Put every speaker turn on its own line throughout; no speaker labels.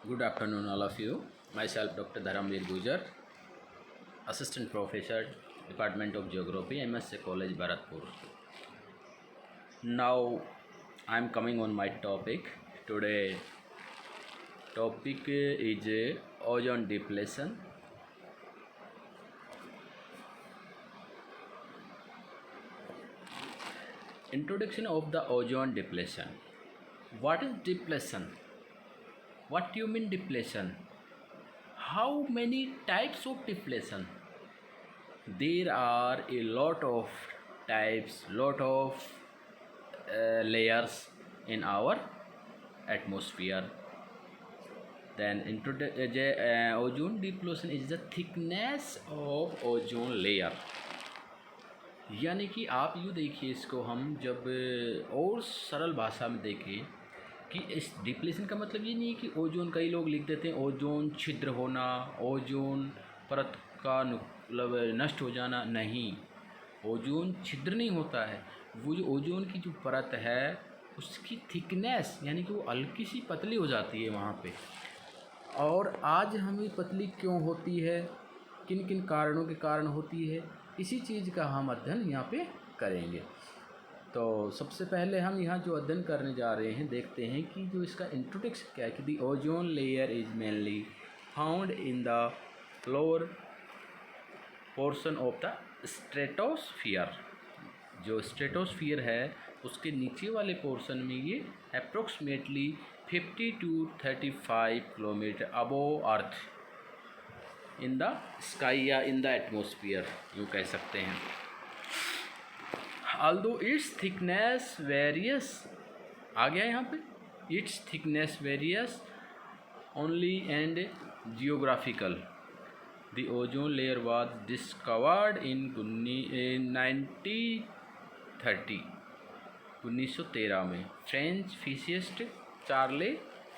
Good afternoon, all of you. Myself, Dr. Dharamveer Gujar, Assistant Professor, Department of Geography, MSc College, Bharatpur. Now, I am coming on my topic. Today, topic is ozone depletion. Introduction of the ozone depletion. What is depletion? What do you mean depletion? How many types of depletion? There are a lot of types, lot of layers in our atmosphere. Then ozone depletion is the thickness of ozone layer. यानी कि आप यूँ देखिए इसको, हम जब और सरल भाषा में देखें कि इस डिप्लेशन का मतलब ये नहीं है कि ओजोन, कई लोग लिख देते हैं ओजोन छिद्र होना, ओजोन परत का मतलब नष्ट हो जाना। नहीं, ओजोन छिद्र नहीं होता है। वो जो ओजोन की जो परत है उसकी थिकनेस यानी कि वो हल्की सी पतली हो जाती है वहाँ पे। और आज हमें पतली क्यों होती है, किन किन कारणों के कारण होती है, इसी चीज़ का हम अध्ययन यहाँ पे करेंगे। तो सबसे पहले हम यहाँ जो अध्ययन करने जा रहे हैं, देखते हैं कि जो इसका इंट्रोडक्शन क्या है कि the ozone layer is mainly found in the lower portion of the stratosphere. जो स्ट्रेटोस्फियर है उसके नीचे वाले पोर्शन में ये approximately 50 to 35 kilometre above earth in the sky या इन द एटमोसफियर यूँ कह सकते हैं। although its thickness varies, आ गया यहाँ पे, its thickness varies only and geographical. The ozone layer was discovered in 1913 में French physicist Charles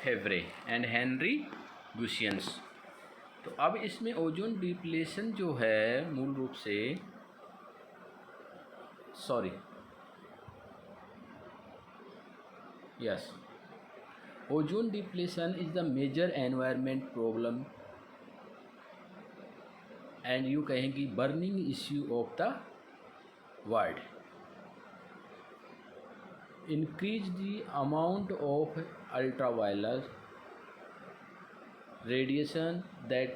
Fabry and Henri गुशियंस। तो अब इसमें ओजोन डिप्लेशन जो है मूल रूप से ozone depletion is the major environment problem and you कहेंगी burning issue of the world. Increase the amount of ultraviolet radiation that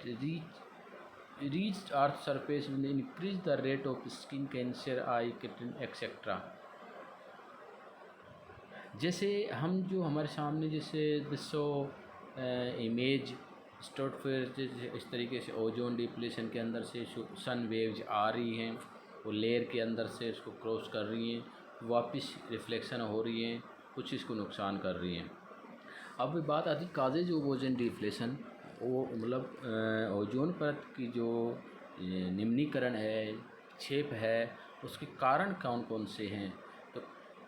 reached Earth's surface will increase the rate of skin cancer, eye cancer, etc. जैसे हम जो हमारे सामने जैसे 200 image stratosphere इस तरीके से ओजोन डिप्लेशन के अंदर से सन वेव्स आ रही हैं, वो लेयर के अंदर से इसको क्रॉस कर रही हैं, वापस रिफ्लेक्शन हो रही हैं, कुछ इसको नुकसान कर रही हैं। अब बात आती काजेज ऑफ ओजोन डिप्लेशन, वो मतलब ओजोन परत की जो निम्नीकरण है, छेप है, उसके कारण कौन कौन से हैं। तो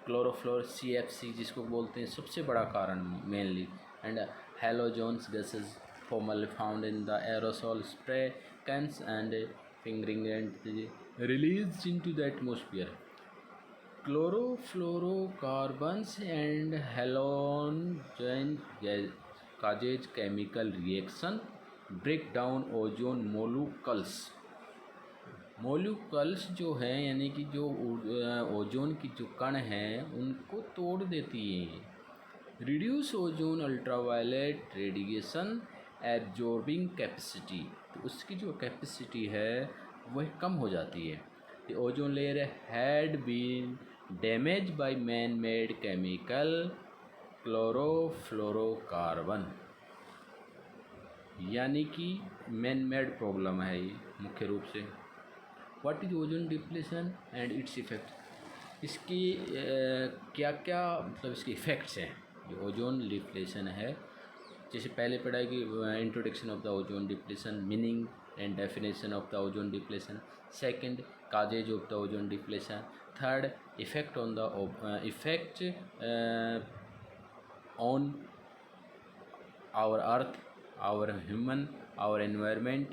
क्लोरोफ्लोर CFC जिसको बोलते हैं सबसे बड़ा कारण mainly, and halogens gases formerly found in the aerosol spray cans and fingering and released into the atmosphere. Chlorofluorocarbons and halogen causes chemical reaction, break down ozone molecules. Molecules जो हैं यानी कि जो ओजोन की जो कण हैं उनको तोड़ देती हैं। Reduce ozone ultraviolet radiation absorbing capacity, तो उसकी जो कैपेसिटी है वह कम हो जाती है। The ozone layer had been damage by man made chemical chlorofluorocarbon, यानी कि मैन मेड प्रॉब्लम है ये मुख्य रूप से। What is ozone depletion and its effect, इसकी क्या क्या मतलब इसके इफ़ेक्ट्स हैं जो ओजोन डिप्लेशन है। जैसे पहले पढ़ाई की introduction of the ozone depletion, meaning and definition of the ozone depletion, second causes of the ozone depletion, third effect on the effect on our earth, our human, our environment,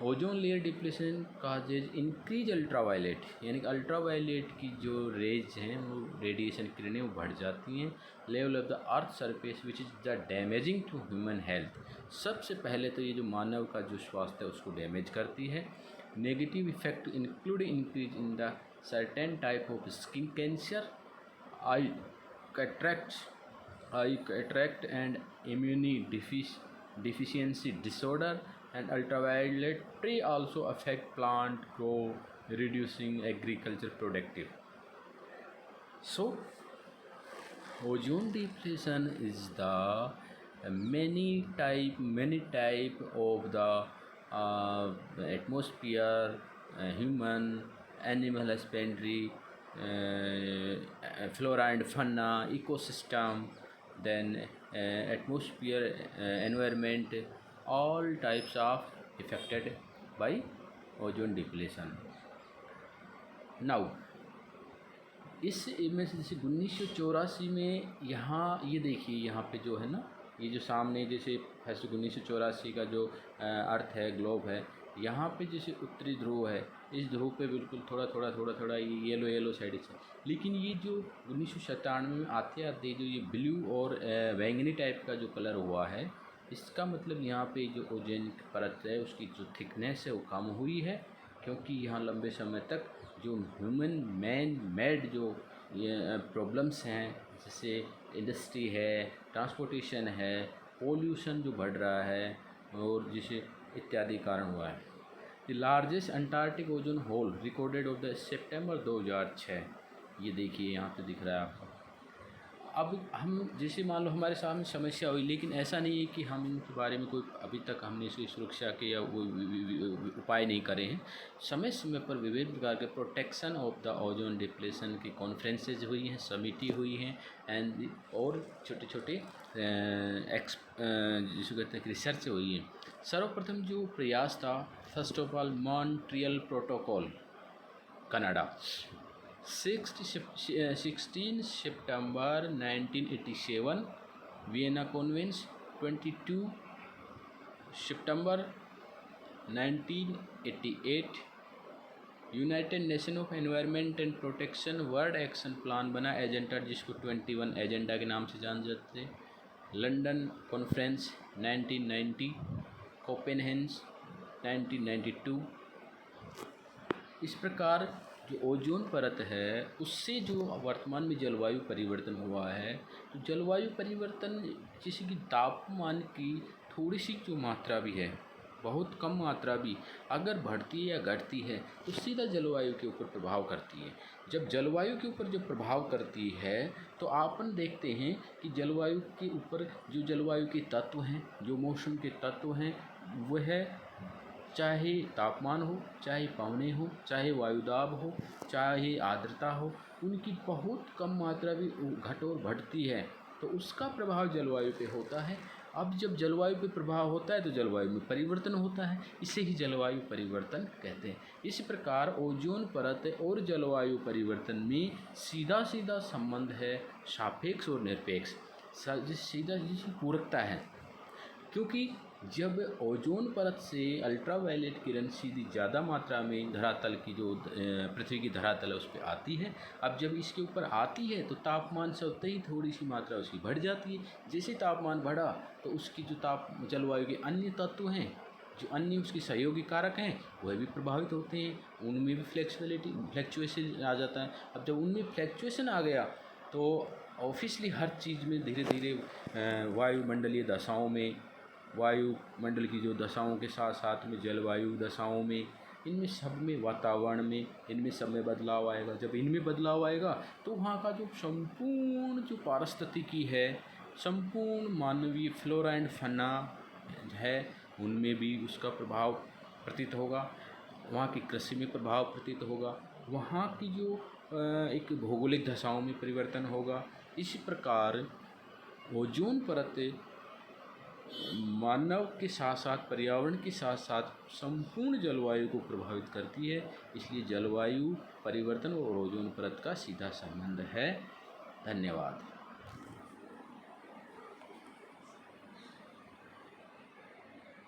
ozone layer depletion causes increase ultraviolet, यानी कि ultraviolet की जो raise हैं वो radiation किरणें वो बढ़ जाती हैं level of the earth surface which is the damaging to human health. सबसे पहले तो ये जो मानव का जो स्वास्थ्य है उसको डैमेज करती है। Negative effect include increase in the certain type of skin cancer, I cataract and immune deficiency disorder, and ultraviolet ray also affect plant grow, reducing agriculture productive. So ozone depletion is the many type of the atmosphere, human, animal husbandry, flora and fauna, ecosystem, then atmosphere, environment, all types of affected by ozone depletion. Now इस में से जैसे 1984 में यहाँ ये देखिए, यहाँ पे जो है ना, ये जो सामने जैसे फर्स्ट 1984 का जो अर्थ है, ग्लोब है, यहाँ पे जैसे उत्तरी ध्रुव है, इस ध्रुव पे बिल्कुल थोड़ा ये येलो साइड है। लेकिन ये जो 1997 में आते आते जो ये ब्लू और बैंगनी टाइप का जो कलर हुआ है, इसका मतलब यहाँ पे जो ओजोन परत है उसकी जो थिकनेस है वो कम हुई है, क्योंकि यहाँ लंबे समय तक जो ह्यूमन मैन मेड जो ये प्रॉब्लम्स हैं, जैसे इंडस्ट्री है, ट्रांसपोर्टेशन है, पोल्यूशन जो बढ़ रहा है और जिसे इत्यादि कारण हुआ है। The largest Antarctic ozone hole recorded of the सितंबर 2006, ये देखिए यहाँ पे दिख रहा है आपको। अब हम जैसे मान लो हमारे सामने समस्या हुई, लेकिन ऐसा नहीं है कि हम इनके बारे में कोई अभी तक हमने इसकी सुरक्षा के या वो उपाय नहीं करे हैं। समय समय पर विभिन्न प्रकार के protection of the ozone depletion की कॉन्फ्रेंसेज हुई हैं, समिति हुई हैं, एंड और छोटे छोटे जिसे कहते हैं रिसर्च हुई है। सर्वप्रथम जो प्रयास था, first of all Montreal protocol Canada, 16 September 1987, Vienna conveyance 22 September 1988, United nation of environment and protection world action plan बना एजेंडा, जिसको 21 एजेंडा के नाम से जान जाते हैं। London conference 1990, Copenhagen 1992। इस प्रकार जो ओजोन परत है उससे जो वर्तमान में जलवायु परिवर्तन हुआ है, तो जलवायु परिवर्तन जैसे कि तापमान की थोड़ी सी जो मात्रा भी है, बहुत कम मात्रा भी अगर बढ़ती है या घटती है तो सीधा जलवायु के ऊपर प्रभाव करती है। जब जलवायु के ऊपर जब प्रभाव करती है तो अपन देखते हैं कि जलवायु के ऊपर जो जलवायु के तत्व हैं, जो मौसम के तत्व हैं, वह चाहे तापमान हो, चाहे पवने हो, चाहे वायुदाब हो, चाहे आर्द्रता हो, उनकी बहुत कम मात्रा भी घट और बढ़ती है तो उसका प्रभाव जलवायु पे होता है। अब जब जलवायु पे प्रभाव होता है तो जलवायु में परिवर्तन होता है, इसे ही जलवायु परिवर्तन कहते हैं। इस प्रकार ओजोन परत और जलवायु परिवर्तन में सीधा संबंध है, सापेक्ष और निरपेक्ष, सीधा जिसकी पूरकता है। क्योंकि जब ओजोन परत से अल्ट्रावायलेट किरण सीधी ज़्यादा मात्रा में धरातल की जो पृथ्वी की धरातल है उस पर आती है, अब जब इसके ऊपर आती है तो तापमान से होते ही थोड़ी सी मात्रा उसकी बढ़ जाती है। जैसे तापमान बढ़ा तो उसकी जो जलवायु के अन्य तत्व हैं, जो अन्य उसके सहयोगी कारक हैं, वह भी प्रभावित होते हैं, उनमें भी फ्लैक्चुएशन आ जाता है। अब जब उनमें फ्लैक्चुएशन आ गया तो ऑब्वियसली हर चीज़ में धीरे धीरे वायुमंडलीय दशाओं में, वायुमंडल की जो दशाओं के साथ साथ में जलवायु दशाओं में, इनमें सब में, वातावरण में, इनमें सब में बदलाव आएगा। जब इनमें बदलाव आएगा तो वहाँ का जो संपूर्ण जो पारिस्थितिकी है, संपूर्ण मानवीय फ्लोरा एंड फना है, उनमें भी उसका प्रभाव प्रतीत होगा। वहाँ की कृषि में प्रभाव प्रतीत होगा, वहाँ की जो एक भौगोलिक दशाओं में परिवर्तन होगा। इसी प्रकार ओजोन परत मानव के साथ साथ पर्यावरण के साथ साथ संपूर्ण जलवायु को प्रभावित करती है। इसलिए जलवायु परिवर्तन और ओजोन परत का सीधा संबंध है। धन्यवाद।